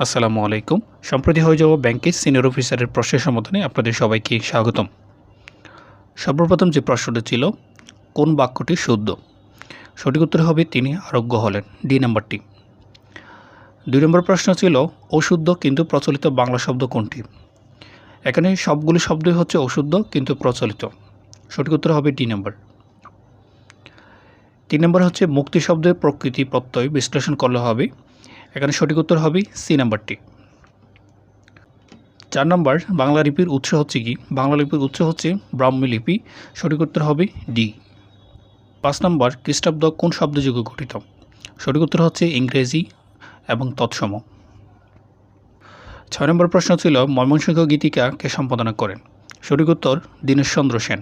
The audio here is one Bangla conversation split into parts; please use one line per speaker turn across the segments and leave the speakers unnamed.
আসসালামু আলাইকুম। সম্প্রতি হয়ে যাওয়া ব্যাংকের সিনিয়র অফিসারের প্রশ্নের সমাধানে আপনাদের সবাইকে স্বাগতম। সর্বপ্রথম যে প্রশ্নটি ছিল, কোন বাক্যটি শুদ্ধ? সঠিক উত্তর হবে তিনি আরোগ্য হলেন, ডি নাম্বারটি। 2 নম্বর প্রশ্ন ছিল, অশুদ্ধ কিন্তু প্রচলিত বাংলা শব্দ কোনটি? এখানে সবগুলি শব্দই হচ্ছে অশুদ্ধ কিন্তু প্রচলিত। সঠিক উত্তর হবে ডি নাম্বার। 3 নম্বর হচ্ছে মুক্তি শব্দের প্রকৃতি প্রত্যয় বিশ্লেষণ করলে হবে। এখানে সঠিক উত্তর হবে সি নাম্বারটি। 4 নম্বর বাংলা লিপির উৎস হচ্ছে কি? বাংলা লিপির উৎস হচ্ছে ব্রাহ্মী লিপি। সঠিক উত্তর হবে ডি। 5 নম্বর খ্রিস্টাব্দ কোন শব্দযুগে গঠিত? সঠিক উত্তর হচ্ছে ইংরেজি এবং তৎসম। 6 নম্বর প্রশ্ন ছিল, ময়মনসিংহ গীতিকা কে সম্পাদনা করেন? সঠিক উত্তর দীনেশচন্দ্র সেন।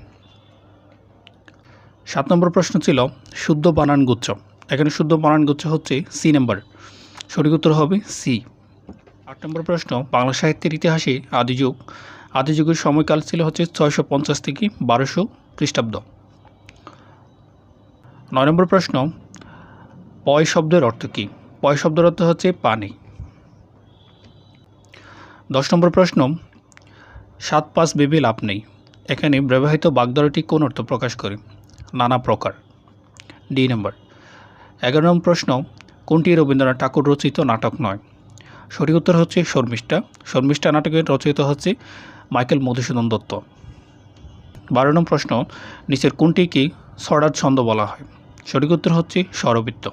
7 নম্বর প্রশ্ন ছিল, শুদ্ধ বানানগুচ্ছ। এখানে শুদ্ধ বানানগুচ্ছ হচ্ছে সি নাম্বার। সঠিক উত্তর হবে সি। 8 নম্বর প্রশ্ন, বাংলা সাহিত্যের ইতিহাসে আদিযুগের সময়কাল ছিল হচ্ছে 650 থেকে 1200 খ্রিস্টাব্দ। 9 নম্বর প্রশ্ন, পয় শব্দের অর্থ কী? পয় শব্দের অর্থ হচ্ছে পানি। 10 নম্বর প্রশ্ন, 7-5 ভেবে লাভ নেই। এখানে ব্যবহৃত বাগধারাটি কোন অর্থ প্রকাশ করে? নানা প্রকার, ডি নম্বর। 11 নম্বর প্রশ্ন, কোনটি রবীন্দ্রনাথ ঠাকুর রচিত নাটক নয়? সঠিক উত্তর হচ্ছে শর্মিষ্ঠা। শর্মিষ্ঠা নাটকের রচয়িতা হচ্ছে মাইকেল মধুসূদন দত্ত। 12 নম্বর প্রশ্ন, নিচের কোনটিকে ছড়ার ছন্দ বলা হয়? সঠিক উত্তর হচ্ছে স্বরবৃত্ত।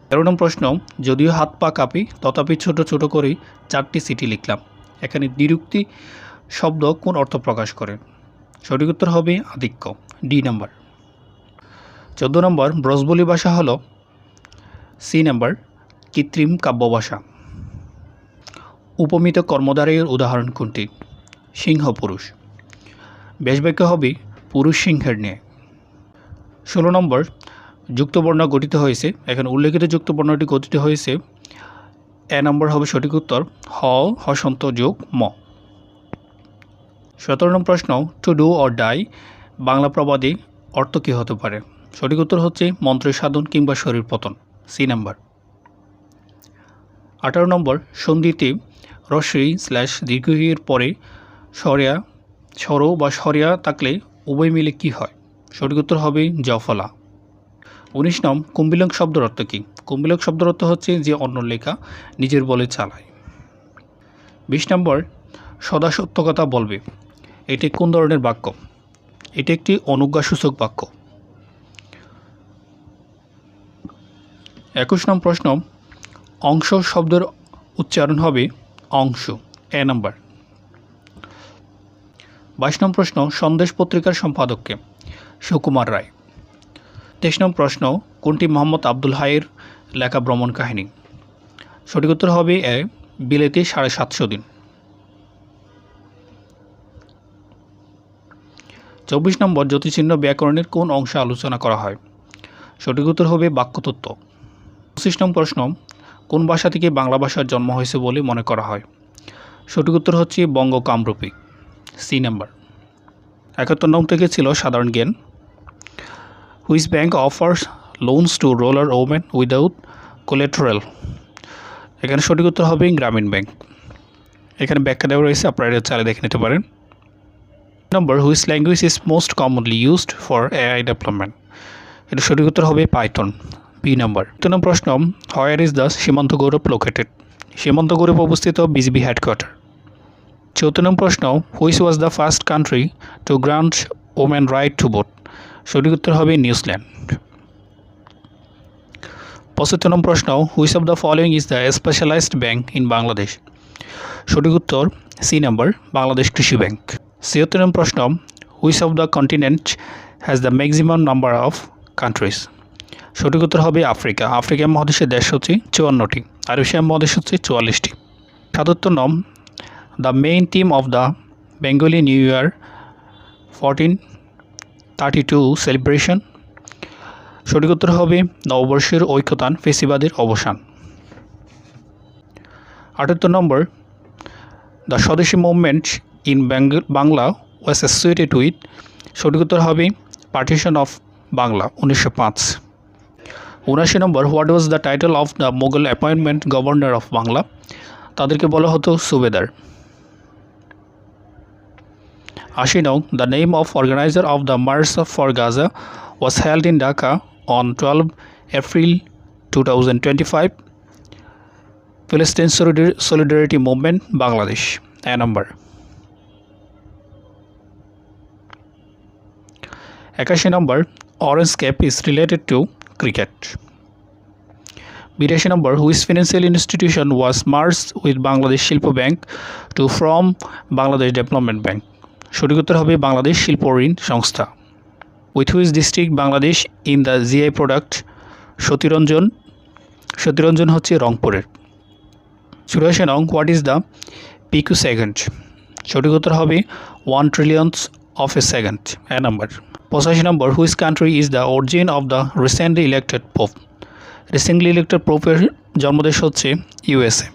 13 নম্বর প্রশ্ন, যদিও হাত পা কাঁপি তথাপি ছোট ছোট করে 4টি চিঠি লিখলাম। এখানে দ্বিরুক্তি শব্দ কোন অর্থ প্রকাশ করে? সঠিক উত্তর হবে আধিক্য, ডি নাম্বার। 14 নম্বর, ব্রজবুলি ভাষা হল সি নাম্বার কৃত্রিম কাব্য ভাষা। উপমিত কর্মধারয়ের উদাহরণ কোনটি? সিংহ পুরুষ। বেশবাক্য হবে পুরুষ সিংহের ন্যায়। 16 নম্বর, যুক্তবর্ণ গঠিত হয়েছে। এখানে উল্লেখিত যুক্তবর্ণটি গঠিত হয়েছে এ নম্বর হবে সঠিক উত্তর হ হসন্ত যোগ ম। 17 নম্বর প্রশ্ন, to do or die Bangla প্রবাদে অর্থ কী হতে পারে? সঠিক উত্তর হচ্ছে মন্ত্রের সাধন কিংবা শরীর পতন, সি নাম্বার। 18 নম্বর, সন্ধিতে /দীর্ঘ-ই-এর পরে স্বর বা সরিয়া থাকলে উভয় মিলে কি হয়? সঠিক উত্তর হবে জফলা। 19 নং, কুম্ভিলক শব্দের অর্থ কী? কুম্ভিলক শব্দের অর্থ হচ্ছে যে অন্য লেখা নিজের বলে চালায়। 20 নম্বর, সদা সত্য কথা বলবে। এটি কোন ধরনের বাক্য? এটি একটি অনুজ্ঞাসূচক বাক্য। 21 নং প্রশ্ন, অংশ শব্দের উচ্চারণ হবে অংশ, এ নাম্বার। 22 নং প্রশ্ন, সন্দেশ পত্রিকার সম্পাদককে? সুকুমার রায়। 23 নং প্রশ্ন, কোনটি মোহাম্মদ আব্দুল হাইয়ের লেখা ভ্রমণ কাহিনী? সঠিক উত্তর হবে এ বিলেতে 750 দিন। 24 নম্বর, জ্যোতিচিহ্ন ব্যাকরণের কোন অংশে আলোচনা করা হয়? সঠিক উত্তর হবে বাক্যতত্ত্ব। 25 নং প্রশ্ন, কোন ভাষা থেকে বাংলা ভাষার জন্ম হয়েছে বলে মনে করা হয়? সঠিক উত্তর হচ্ছে বঙ্গ কামরূপী, সি নাম্বার। 71 নং থেকে ছিল সাধারণ জ্ঞান। Which bank offers loans two rural women without collateral? এখানে সঠিক উত্তর হবে গ্রামীণ ব্যাংক। এখানে ব্যাখ্যা দেওয়া রয়েছে, আপনারা এটা চালিয়ে দেখে নিতে পারেন। Number, which language is most commonly used for AI development? এটা সঠিক উত্তর হবে পাইথন, বি নাম্বার। 3 নম্বর প্রশ্ন, হোয়ার ইজ দ্য সীমান্ত গৌরব লোকেটেড? সীমান্ত গৌরব অবস্থিত বিজিবি হেডকোয়ার্টার। 14 নম্বর প্রশ্ন, which was the first country to grant women right to vote? সঠিক উত্তর হবে নিউজিল্যান্ড। 75 নম্বর প্রশ্ন, which of the following is the specialized bank in Bangladesh? সঠিক উত্তর সি নাম্বার বাংলাদেশ কৃষি ব্যাংক। 76 নম্বর প্রশ্ন, which of the continent has the maximum number of countries? সঠিক উত্তর হবে আফ্রিকা। আফ্রিকা মহাদেশের দেশ হচ্ছে 54টি আর এশিয়া মহাদেশ হচ্ছে 44টি। 77 নং, the main theme of the Bengali new year 1432 celebration? সঠিক উত্তর হবে নববর্ষের ঐক্যতান, ফেসিবাদের অবসান। 78 number, the swadeshi movement in Bangla was associated with? সঠিক উত্তর হবে partition of Bangla 1905। 79 number, what was the title of the Mughal appointment governor of Bangla? তাদেরকে বলা হতো সুবেদার। 80 নং, the name of organizer of the march for Gaza was held in Dhaka on 12 April 2025. Palestine Solidarity Movement, Bangladesh. A number. 81 number, orange cap is related to cricket. 82 number, which financial institution was merged with Bangladesh Shilpo Bank to form Bangladesh Development Bank? সঠিক উত্তর হবে বাংলাদেশ শিল্প ঋণ সংস্থা। With which district Bangladesh in the GI product? সতীরঞ্জন হচ্ছে রংপুরের। 84 নং, হোয়াট ইজ দ্য পিকোসেকেন্ড? সঠিক উত্তর হবে 1 trillionth of a second। এ number. 85 number, which country is the origin of the recently elected pope? Recently elected পোপের জন্মদেশ হচ্ছে ইউএসএ।